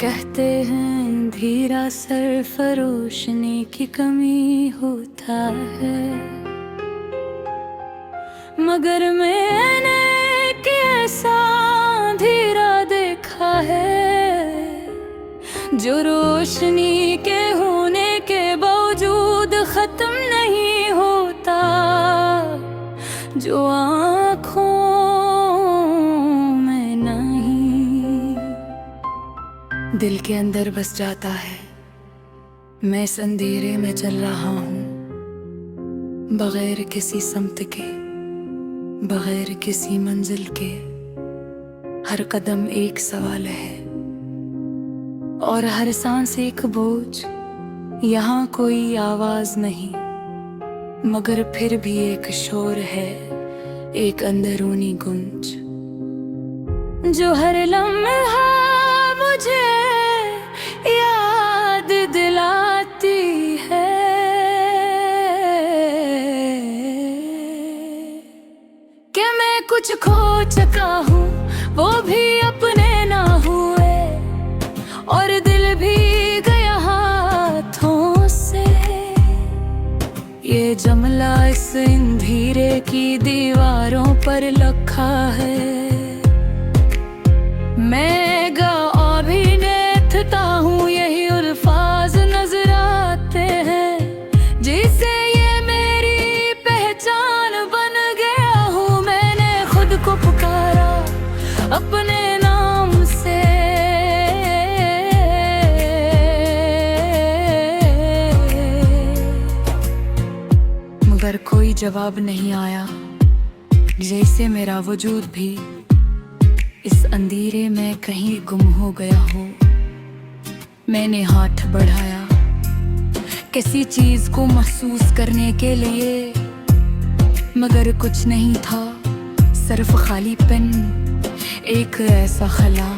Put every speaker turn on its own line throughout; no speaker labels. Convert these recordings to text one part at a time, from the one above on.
कहते हैं धीरा सरफरोशनी की कमी होता है, मगर मैंने कि ऐसा धीरा देखा है जो रोशनी के होने के बावजूद खत्म नहीं होता, जो आँखों में नहीं दिल के अंदर बस जाता है। मैं इस अंधेरे में चल रहा हूँ, बगैर किसी समत के, बगैर किसी मंजिल के। हर कदम एक सवाल है और हर सांस एक बोझ। यहाँ कोई आवाज नहीं, मगर फिर भी एक शोर है, एक अंदरूनी गूंज जो हर लम्हा मुझे याद दिलाती है कि मैं कुछ खो चुका हूँ, वो भी अपने ना हुए, और दिल भी गया हाथों से। ये जमला इस अंधेरे की दीवारों पर लिखा है। मैं गा अभिनेता हूँ, यही अल्फाज नजर आते हैं, जिसे ये मेरी पहचान बन गया हूँ। मैंने खुद को पुकारा अपने नाम से, मगर कोई जवाब नहीं आया, जैसे मेरा वजूद भी इस अंधेरे में कहीं गुम हो गया हो। मैंने हाथ बढ़ाया किसी चीज को महसूस करने के लिए, मगर कुछ नहीं था, सिर्फ खालीपन, एक ऐसा खला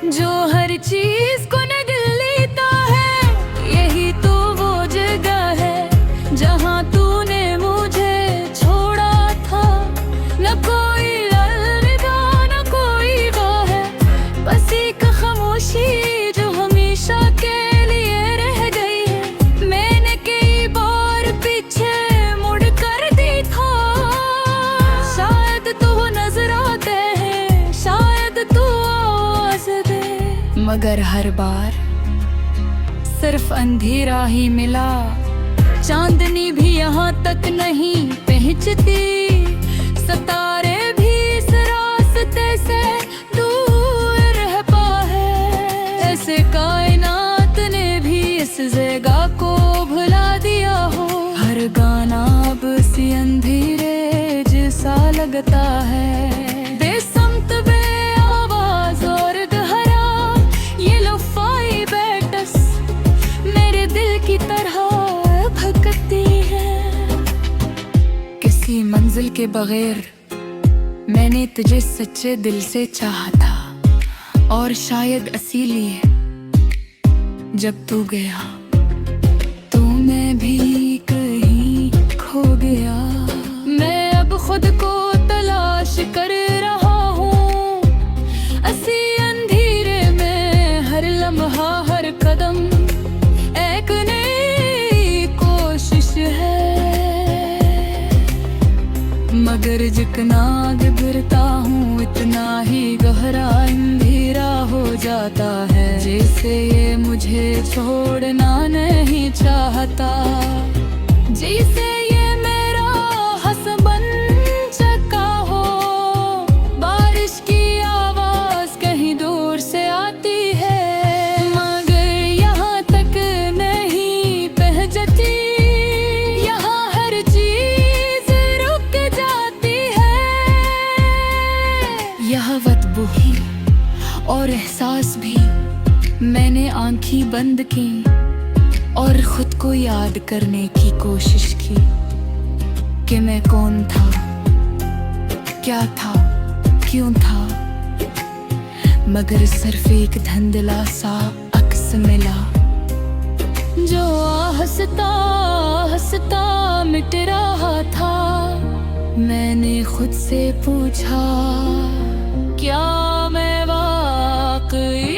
जो हर चीज को न दिल लेता है। यही तो वो जगह है जहाँ तूने मुझे छोड़ा था। न कोई अलविदा, न कोई वाह, बस एक खामोशी जो हमेशा के लिए रह गई है। मैंने कई बार पीछे मुड़ कर दी था, शायद तू नजर आते हैं, शायद तू आवाज दे, मगर हर बार सिर्फ अंधेरा ही मिला। चांदनी भी यहाँ तक नहीं पहुंचती, सितारे भी इस रास्ते से दूर रह पाए। ऐसे कायनात ने भी इस जगह को भुला दिया हो। हर गाना अब सी अंधेरे जैसा लगता है, बेसमत बे आवाज और गहरा ये लफाई बेटस मेरे दिल की तरह भटकती है। किसी मंजिल के बगैर मैंने तुझे सच्चे दिल से चाहा था, और शायद इसीलिए जब तू गया तो मैं भी कहीं खो गया। मैं अब खुद को तलाश कर रहा हूँ, इसी अंधेरे में हर लम्हा, हर कदम एक नई कोशिश है। मगर जितना गिरता हूँ इतना ही गहरा अंधेरा हो जाता है, जैसे ये मुझे छोड़ना नहीं चाहता, जैसे ये मेरा हसबन चका हो। बारिश की आवाज कहीं दूर से आती है, मगर यहाँ तक नहीं पहुंचती। यहाँ हर चीज रुक जाती है। यह बदबू ही और एहसास भी, मैंने आंखें बंद की और खुद को याद करने की कोशिश की कि मैं कौन था, क्या था, क्यों था, मगर सिर्फ एक धुंधला सा अक्स मिला जो हंसता हंसता मिट रहा था। मैंने खुद से पूछा, क्या मैं वाकई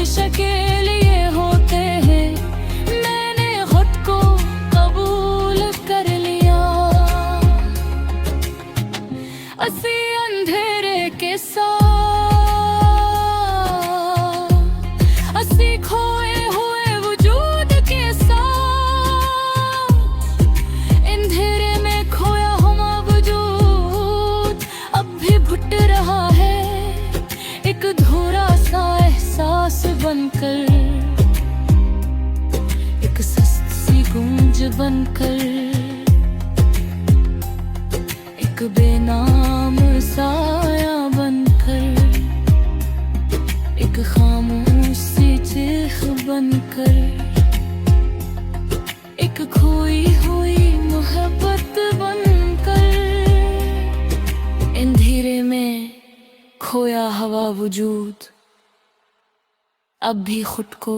हमेशा के लिए होते हैं। मैंने खुद को कबूल कर लिया। असी अंधेरे के साथ, असी खोए हुए वजूद के साथ, अंधेरे में खोया हुआ वजूद अब भी घुट रहा है, एक अधूरा सा एहसास बनकर, एक सस्त सी गूंज बनकर, एक बेनाम साया बनकर, एक खामोश सी चीख बनकर, एक खोई हुई मोहब्बत बनकर, अंधेरे में खोया हुआ वजूद अब भी खुद को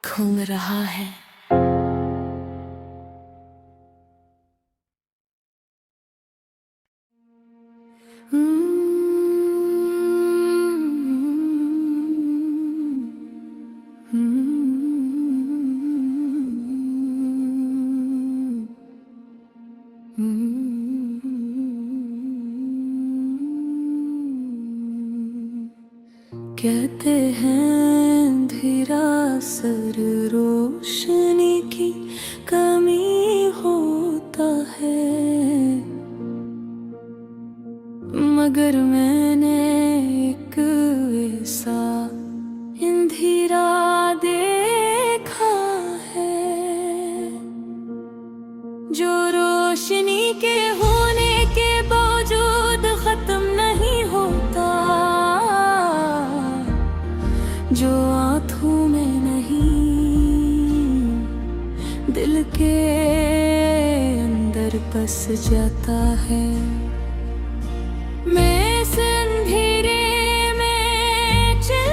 घूम रहा है। कहते हैं अंधेरा असर रोशनी की कमी होता है, मगर मैंने एक ऐसा अंधेरा देखा है जो रोशनी के होने के बावजूद खत्म नहीं होता, जो आँखों में नहीं दिल के अंदर बस जाता है। मैं इस अंधेरे में चल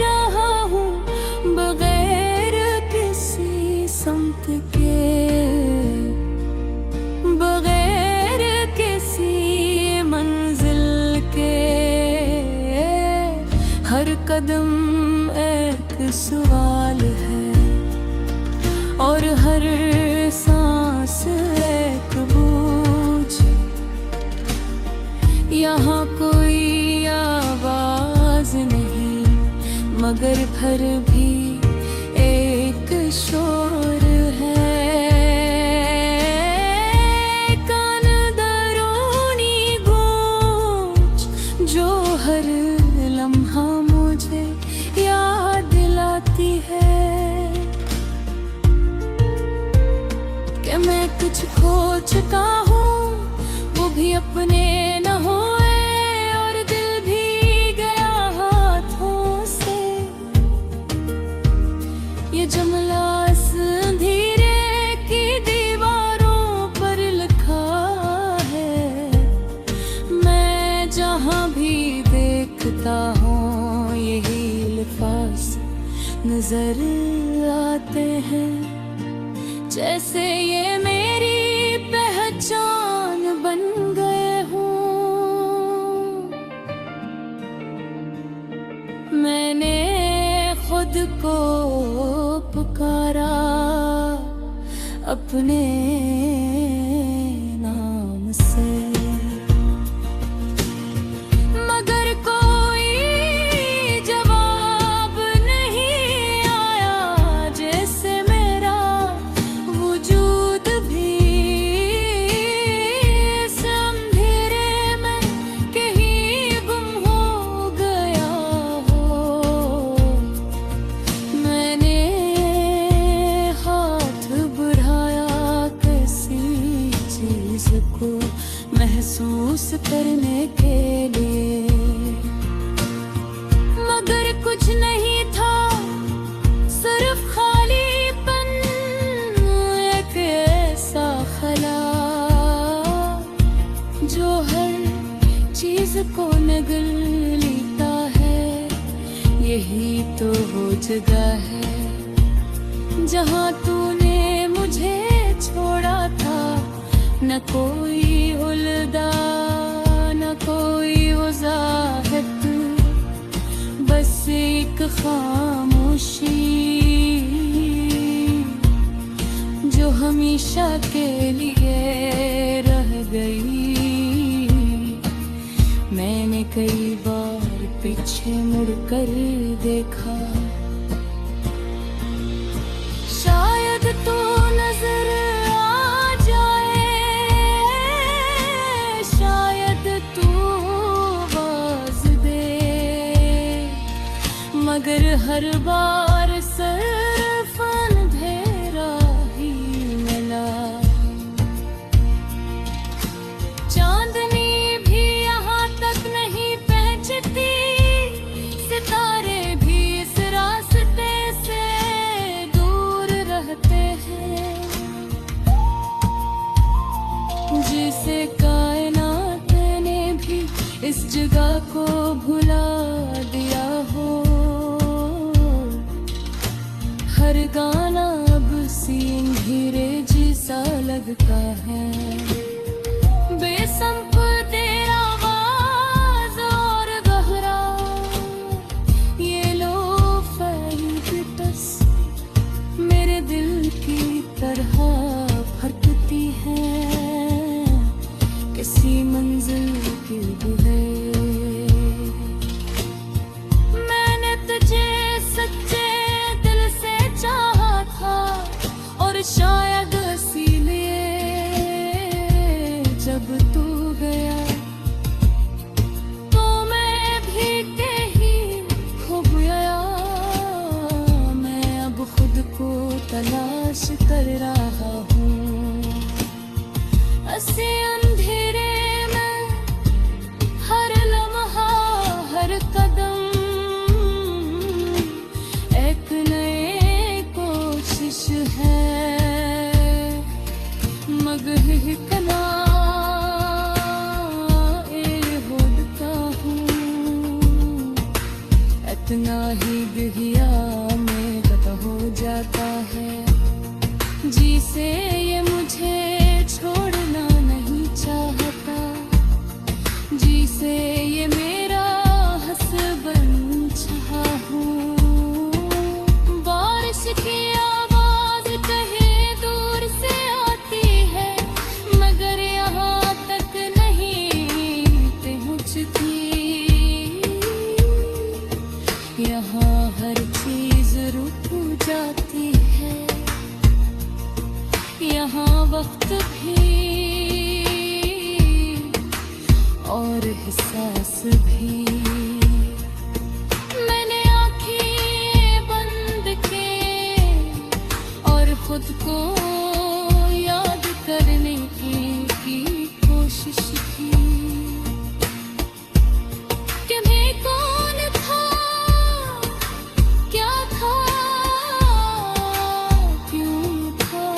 रहा हूँ बगैर किसी समत के, बगैर किसी मंजिल के। हर कदम एक सवाल है और हर सांस एक बूझ। यहाँ कोई आवाज नहीं मगर फिर भी एक शोर है, कान दरोनी गूंज जो हर लम्हा मुझे याद दिलाती है कि मैं कुछ खो चुका हूँ, वो भी अपने न होए और दिल भी गया हाथों से। ये जुमला इस अंधेरे की दीवारों पर लिखा है, मैं जहाँ भी देखता हूँ यही अल्फाज नजर आते हैं, जैसे ये मेरी पहचान बन गए हूँ। मैंने खुद को पुकारा अपने नाम से, मगर कोई जवाब नहीं आया, जैसे मेरा वजूद भी इस अंधेरे में कहीं गुम हो गया हो। मैंने हाथ बढ़ाया किसी चीज को महसूस करने के लिए, मगर कुछ नहीं था सिर्फ खालीपन, एक ऐसा खला जो हर चीज को निगल लेता है। यही तो वो जगह है जहाँ तूने मुझे छोड़ा था, न कोई हुल्दा न कोई वज़ाहत, बस जैसे एक खामोशी जो हमेशा के लिए रह गई। मैंने कई बार पीछे मुड़कर देखा, शायद तो नजर आ जाए, शायद तू आवाज दे, मगर हर बार सिर्फ अंधेरा ही मिला। चांदनी भी यहाँ तक नहीं पहुँचती, सितारे भी इस रास्ते से दूर रहते हैं। जिसे कायनात ने भी इस जगह को भुला दिया हो, हर गाना अब सीन धीरे जैसा लगता है। बेसंप तेरा आवाज और गहरा, ये लो बस मेरे दिल की तरह फटती है किसी मंजिल की बुहे। मैंने तुझे सच्चे दिल से चाहा था, और शायद इसीलिए जब तू गया तो मैं भी कहीं खो गया। मैं अब खुद को तलाश कर रहा हूँ, ऐसे अंधेरे में हर लम्हा हर कदम एक नई कोशिश है। मगर हिकना इतना ही गहिया में कत हो जाता है, जिसे ये मुझे छोड़ना नहीं चाहता, जिसे ये मेरा हस्बैंड चाहा हूँ। बारिश की आवाज कहीं दूर से आती है, मगर यहाँ तक नहीं पहुँचती। यहाँ हर चीज रुक जाती है, यहाँ वक्त भी और एहसास भी। मैंने आँखें बंद की और खुद को याद करने की कोशिश की कि मैं कौन था, क्या था, क्यों था।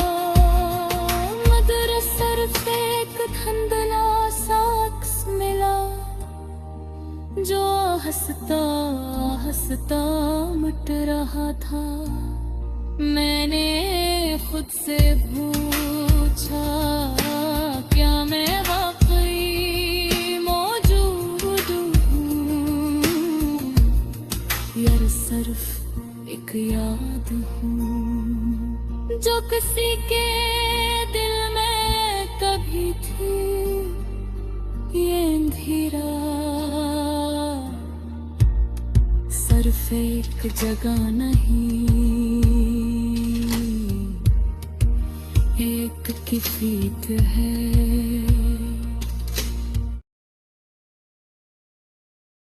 मगर सिर्फ एक धुंधला शख्स मिला जो हंसता हंसता मिट रहा था। मैंने खुद से पूछा, क्या मैं वाकई मौजूद हूँ, यार सिर्फ एक याद हूँ जो किसी के दिल में कभी थी। ये अंधेरा सिर्फ एक जगह नहीं, एक किफियत है।